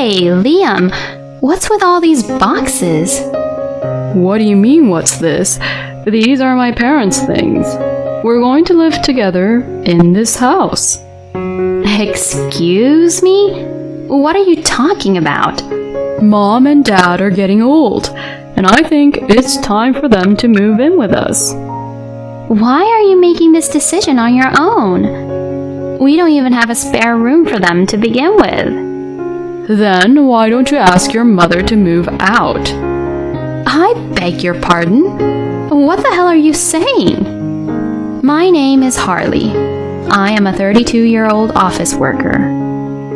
Hey, Liam, what's with all these boxes? What do you mean, what's this? These are my parents' things. We're going to live together in this house. Excuse me? What are you talking about? Mom and Dad are getting old, and I think it's time for them to move in with us. Why are you making this decision on your own? We don't even have a spare room for them to begin with. Then why don't you ask your mother to move out? I beg your pardon? What the hell are you saying? My name is Harley. I am a 32-year-old office worker.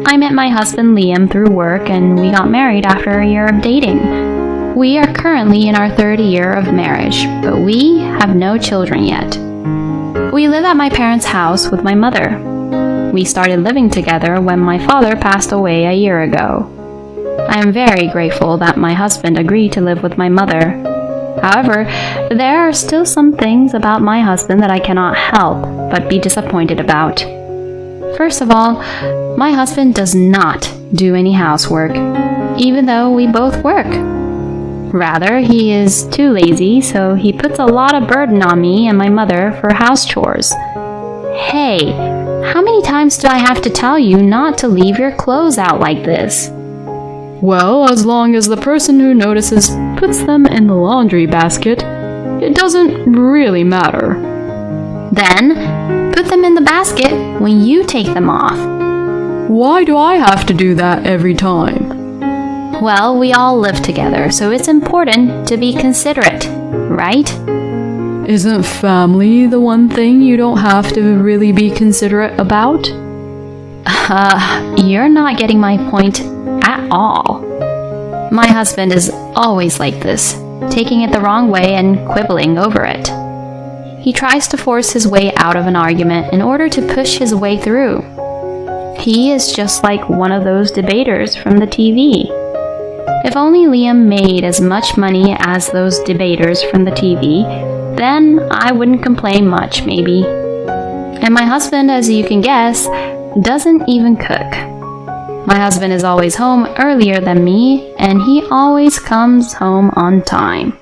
I met my husband Liam through work and we got married after a year of dating. We are currently in our third year of marriage, but we have no children yet. We live at my parents' house with my mother. We started living together when my father passed away a year ago. I am very grateful that my husband agreed to live with my mother. However, there are still some things about my husband that I cannot help but be disappointed about. First of all, my husband does not do any housework, even though we both work. Rather, he is too lazy, so he puts a lot of burden on me and my mother for house chores. Hey, how many times do I have to tell you not to leave your clothes out like this? Well, as long as the person who notices puts them in the laundry basket, it doesn't really matter. Then, put them in the basket when you take them off. Why do I have to do that every time? Well, we all live together, so it's important to be considerate, right? Isn't family the one thing you don't have to really be considerate about? You're not getting my point at all. My husband is always like this, taking it the wrong way and quibbling over it. He tries to force his way out of an argument in order to push his way through. He is just like one of those debaters from the TV. If only Liam made as much money as those debaters from the TV, then I wouldn't complain much, maybe. And my husband, as you can guess, doesn't even cook. My husband is always home earlier than me, and he always comes home on time.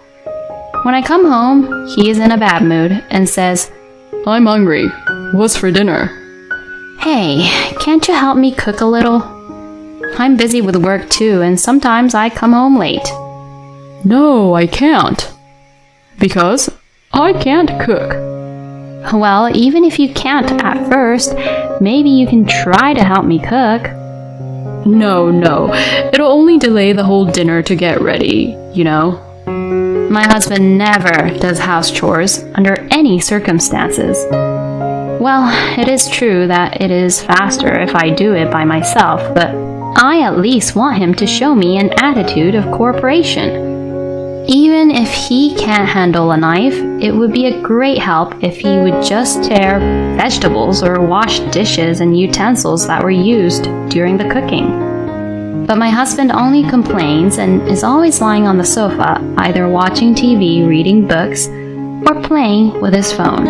When I come home, he is in a bad mood and says, I'm hungry. What's for dinner? Hey, can't you help me cook a little? I'm busy with work too, and sometimes I come home late. No, I can't. Because I can't cook. Well, even if you can't at first, maybe you can try to help me cook. No. It'll only delay the whole dinner to get ready, you know. My husband never does house chores under any circumstances. Well, it is true that it is faster if I do it by myself, but I at least want him to show me an attitude of cooperation. Even if he can't handle a knife, it would be a great help if he would just tear vegetables or wash dishes and utensils that were used during the cooking. But my husband only complains and is always lying on the sofa, either watching TV, reading books, or playing with his phone.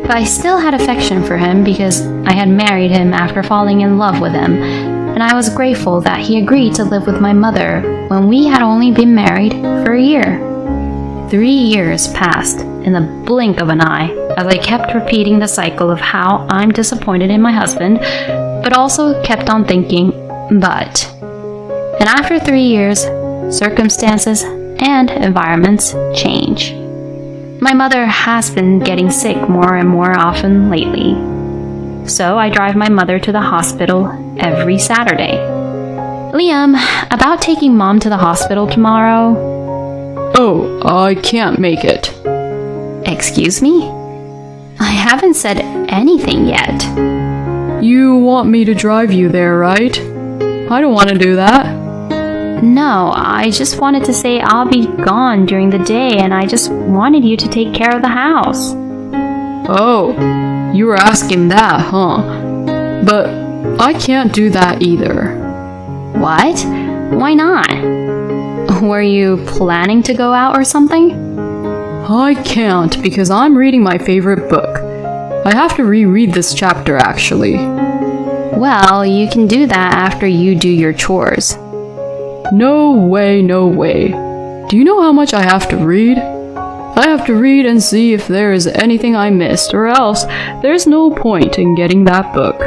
But I still had affection for him because I had married him after falling in love with him, and I was grateful that he agreed to live with my mother when we had only been married for a year. 3 years passed in the blink of an eye as I kept repeating the cycle of how I'm disappointed in my husband, but also kept on thinking, but. And after 3 years, circumstances and environments change. My mother has been getting sick more and more often lately. So I drive my mother to the hospital every Saturday. Liam, about taking Mom to the hospital tomorrow? Oh, I can't make it. Excuse me? I haven't said anything yet. You want me to drive you there, right? I don't want to do that. No, I just wanted to say I'll be gone during the day and I just wanted you to take care of the house. Oh, you were asking that, huh? But I can't do that either. What? Why not? Were you planning to go out or something? I can't because I'm reading my favorite book. I have to reread this chapter actually. Well, you can do that after you do your chores. No way, no way. Do you know how much I have to read? I have to read and see if there is anything I missed, or else there's no point in getting that book.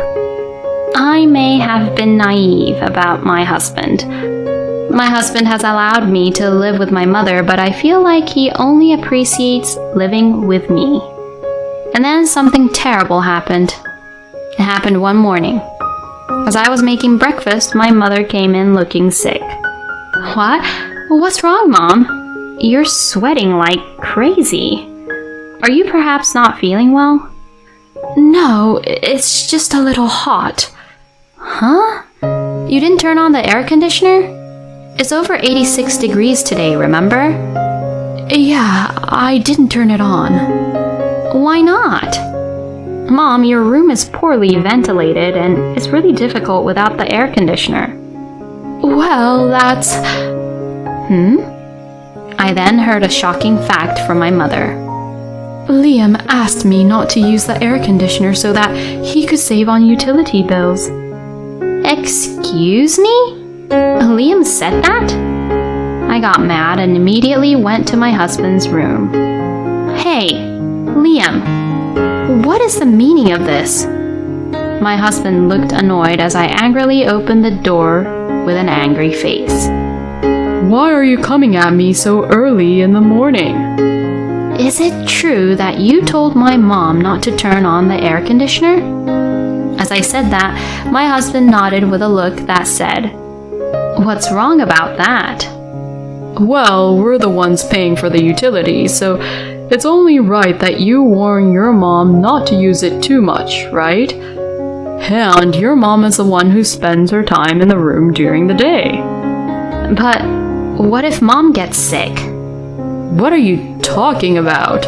I may have been naive about my husband. My husband has allowed me to live with my mother, but I feel like he only appreciates living with me. And then something terrible happened. It happened one morning. As I was making breakfast, my mother came in looking sick. What? What's wrong, Mom? You're sweating like crazy. Are you perhaps not feeling well? No, it's just a little hot. Huh? You didn't turn on the air conditioner? It's over 86 degrees today, remember? Yeah, I didn't turn it on. Why not? Mom, your room is poorly ventilated and it's really difficult without the air conditioner. Well, that's... I then heard a shocking fact from my mother. Liam asked me not to use the air conditioner so that he could save on utility bills. Excuse me? Liam said that? I got mad and immediately went to my husband's room. Hey, Liam, what is the meaning of this? My husband looked annoyed as I angrily opened the door with an angry face. Why are you coming at me so early in the morning? Is it true that you told my mom not to turn on the air conditioner? As I said that, my husband nodded with a look that said, What's wrong about that? Well, we're the ones paying for the utilities, so it's only right that you warn your mom not to use it too much, right? And your mom is the one who spends her time in the room during the day. But what if Mom gets sick? What are you talking about?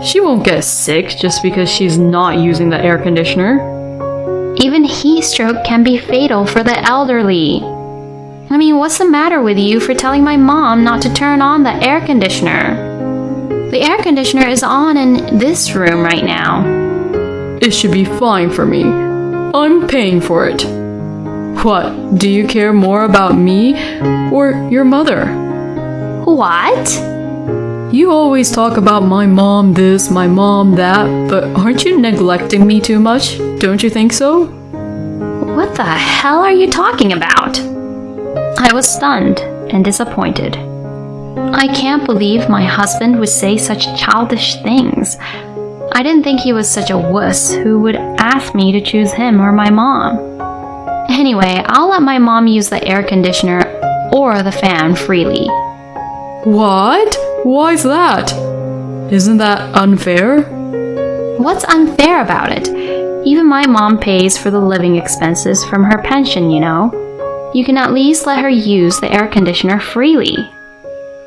She won't get sick just because she's not using the air conditioner. Even heat stroke can be fatal for the elderly. I mean, what's the matter with you for telling my mom not to turn on the air conditioner? The air conditioner is on in this room right now. It should be fine for me. I'm paying for it. What, do you care more about me or your mother? What? You always talk about my mom this, my mom that, but aren't you neglecting me too much? Don't you think so? What the hell are you talking about? I was stunned and disappointed. I can't believe my husband would say such childish things. I didn't think he was such a wuss who would ask me to choose him or my mom. Anyway, I'll let my mom use the air conditioner or the fan freely. What? Why's that? Isn't that unfair? What's unfair about it? Even my mom pays for the living expenses from her pension, you know. You can at least let her use the air conditioner freely.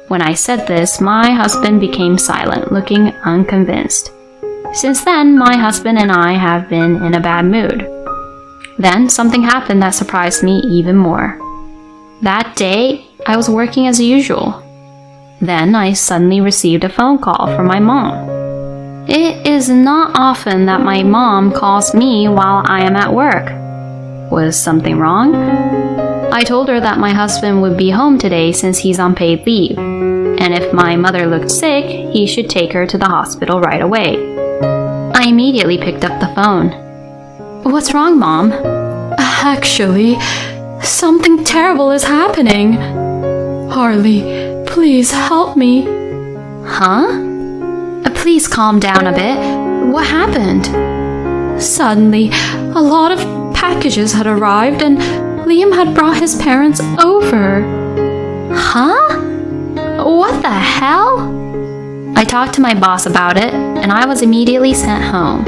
When I said this, my husband became silent, looking unconvinced. Since then, my husband and I have been in a bad mood. Then something happened that surprised me even more. That day, I was working as usual. Then I suddenly received a phone call from my mom. It is not often that my mom calls me while I am at work. Was something wrong? I told her that my husband would be home today since he's on paid leave, and if my mother looked sick, he should take her to the hospital right away. I immediately picked up the phone. What's wrong, Mom? Actually, something terrible is happening. Harley, please help me. Huh? Please calm down a bit. What happened? Suddenly, a lot of packages had arrived and Liam had brought his parents over. Huh? What the hell? I talked to my boss about it and I was immediately sent home.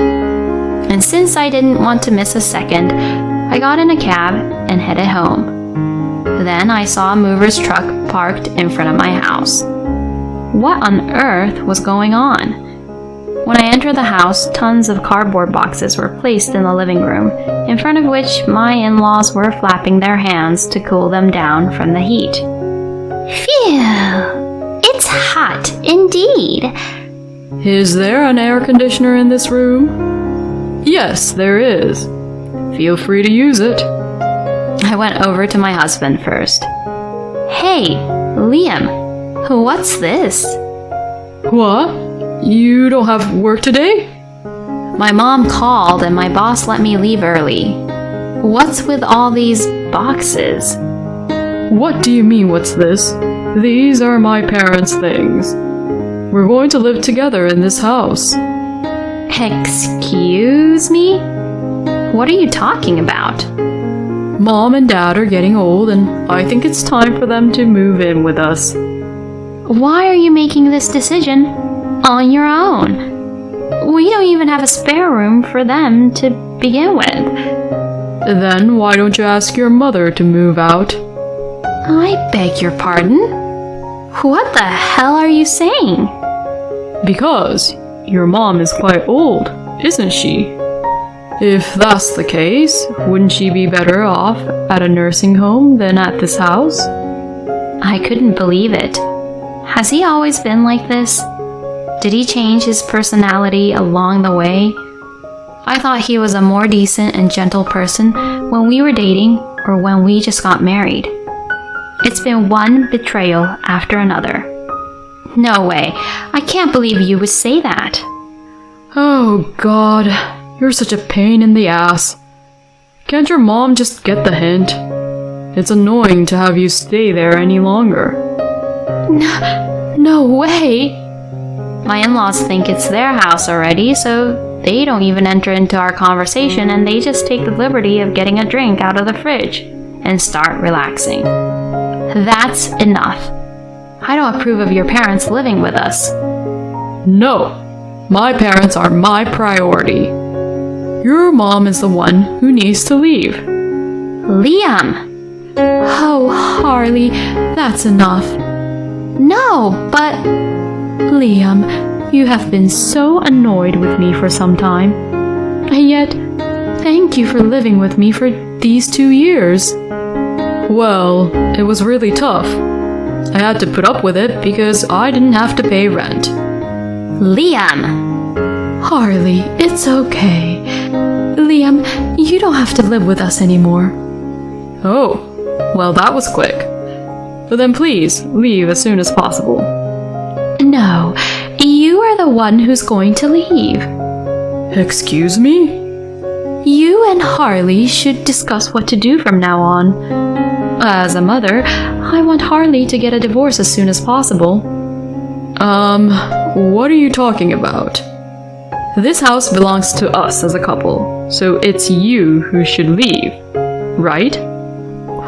And since I didn't want to miss a second, I got in a cab and headed home. Then I saw a mover's truck parked in front of my house. What on earth was going on? When I entered the house, tons of cardboard boxes were placed in the living room, in front of which my in-laws were flapping their hands to cool them down from the heat. Phew! It's hot indeed. Is there an air conditioner in this room? Yes, there is. Feel free to use it. I went over to my husband first. Hey, Liam, what's this? What? You don't have work today? My mom called and my boss let me leave early. What's with all these boxes? What do you mean, what's this? These are my parents' things. We're going to live together in this house. Excuse me? What are you talking about? Mom and Dad are getting old, and I think it's time for them to move in with us. Why are you making this decision on your own? We don't even have a spare room for them to begin with. Then why don't you ask your mother to move out? I beg your pardon? What the hell are you saying? Because your mom is quite old, isn't she? If that's the case, wouldn't she be better off at a nursing home than at this house? I couldn't believe it. Has he always been like this? Did he change his personality along the way? I thought he was a more decent and gentle person when we were dating or when we just got married. It's been one betrayal after another. No way. I can't believe you would say that. Oh God, you're such a pain in the ass. Can't your mom just get the hint? It's annoying to have you stay there any longer. No way. My in-laws think it's their house already, so they don't even enter into our conversation and they just take the liberty of getting a drink out of the fridge and start relaxing. That's enough. I don't approve of your parents living with us. No, my parents are my priority. Your mom is the one who needs to leave. Liam! Oh, Harley, that's enough. No, but... Liam, you have been so annoyed with me for some time. And yet, thank you for living with me for these 2 years. Well, it was really tough. I had to put up with it because I didn't have to pay rent. Liam! Harley, it's okay. Liam, you don't have to live with us anymore. Oh, well, that was quick. But then please, leave as soon as possible. No, you are the one who's going to leave. Excuse me? You and Harley should discuss what to do from now on. As a mother, I want Harley to get a divorce as soon as possible. What are you talking about? This house belongs to us as a couple, so it's you who should leave, right?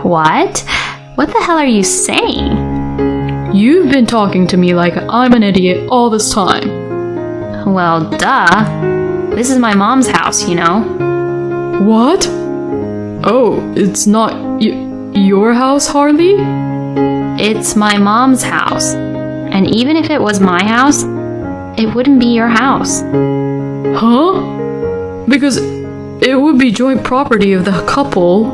What? What the hell are you saying? You've been talking to me like I'm an idiot all this time. Well, duh. This is my mom's house, you know. What? Oh, it's not your house, Harley? It's my mom's house. And even if it was my house, it wouldn't be your house. Huh? Because it would be joint property of the couple.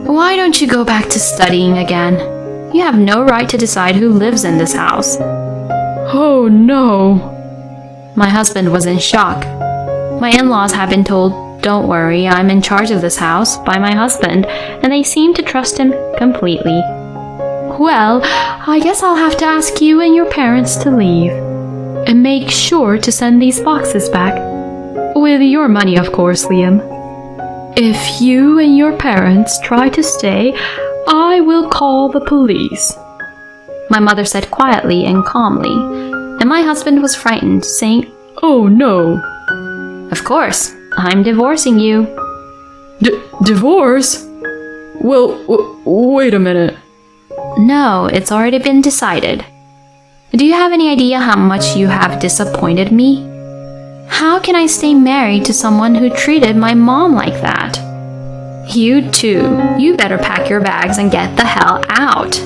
Why don't you go back to studying again? You have no right to decide who lives in this house. Oh no. My husband was in shock. My in-laws have been told, "Don't worry, I'm in charge of this house," by my husband, and they seem to trust him completely. Well, I guess I'll have to ask you and your parents to leave. And make sure to send these boxes back. With your money, of course, Liam. If you and your parents try to stay, I will call the police. My mother said quietly and calmly, and my husband was frightened, saying, Oh no. "Of course, I'm divorcing you." Divorce? Well, wait a minute. No, it's already been decided. Do you have any idea how much you have disappointed me? How can I stay married to someone who treated my mom like that? You too, you better pack your bags and get the hell out.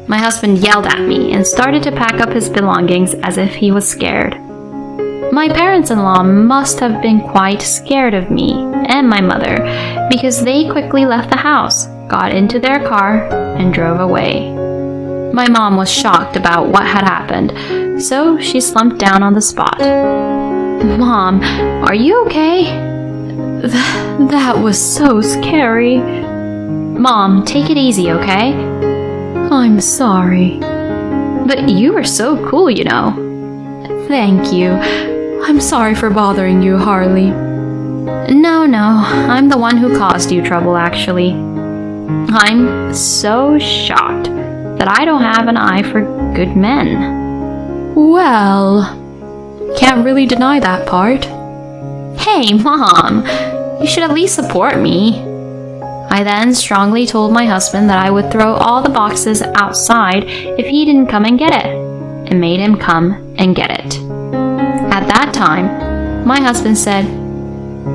My husband yelled at me and started to pack up his belongings as if he was scared. My parents-in-law must have been quite scared of me and my mother because they quickly left the house, got into their car, and drove away. My mom was shocked about what had happened, so she slumped down on the spot. "Mom, are you okay?" That was so scary. Mom, take it easy, okay? I'm sorry. But you were so cool, you know. Thank you. I'm sorry for bothering you, Harley. No, I'm the one who caused you trouble, actually. I'm so shocked that I don't have an eye for good men. Well, can't really deny that part. Hey, Mom, you should at least support me. I then strongly told my husband that I would throw all the boxes outside if he didn't come and get it, and made him come and get it. At that time, my husband said,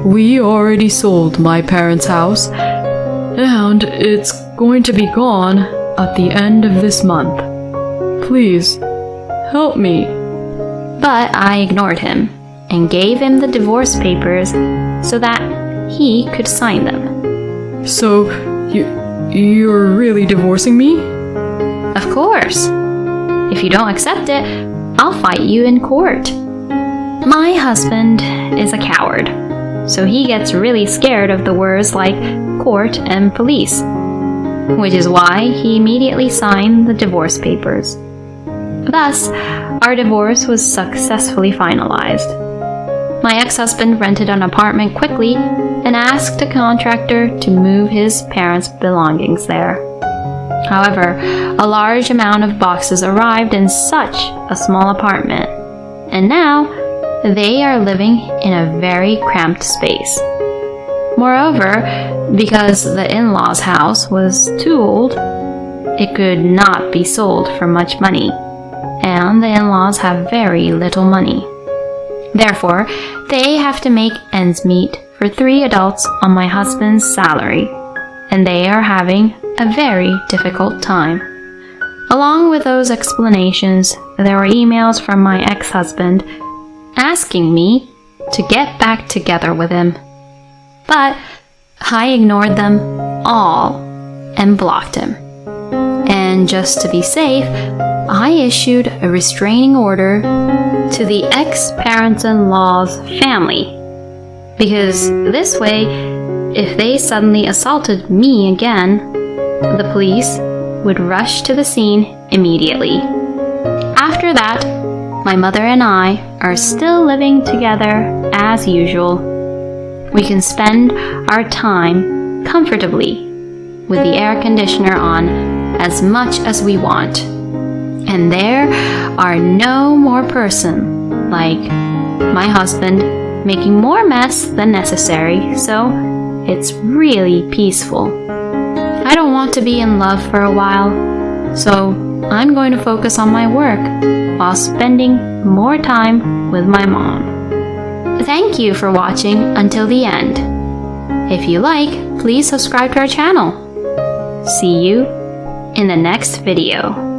We already sold my parents' house, and it's going to be gone at the end of this month. Please, help me. But I ignored him and gave him the divorce papers so that he could sign them. So, you're really divorcing me? Of course. If you don't accept it, I'll fight you in court. My husband is a coward, so he gets really scared of the words like court and police, which is why he immediately signed the divorce papers. Thus, our divorce was successfully finalized. My ex-husband rented an apartment quickly and asked a contractor to move his parents' belongings there. However, a large amount of boxes arrived in such a small apartment, and now they are living in a very cramped space. Moreover, because the in-laws' house was too old, it could not be sold for much money, and the in-laws have very little money. Therefore, they have to make ends meet for 3 adults on my husband's salary, and they are having a very difficult time. Along with those explanations, there were emails from my ex-husband asking me to get back together with him. But I ignored them all and blocked him. And just to be safe, I issued a restraining order to the ex-parents-in-law's family, because this way, if they suddenly assaulted me again, the police would rush to the scene immediately. After that, my mother and I are still living together as usual. We can spend our time comfortably with the air conditioner on as much as we want. And there are no more person like my husband making more mess than necessary, so it's really peaceful. I don't want to be in love for a while, so I'm going to focus on my work while spending more time with my mom. Thank you for watching until the end. If you like, please subscribe to our channel. See you in the next video.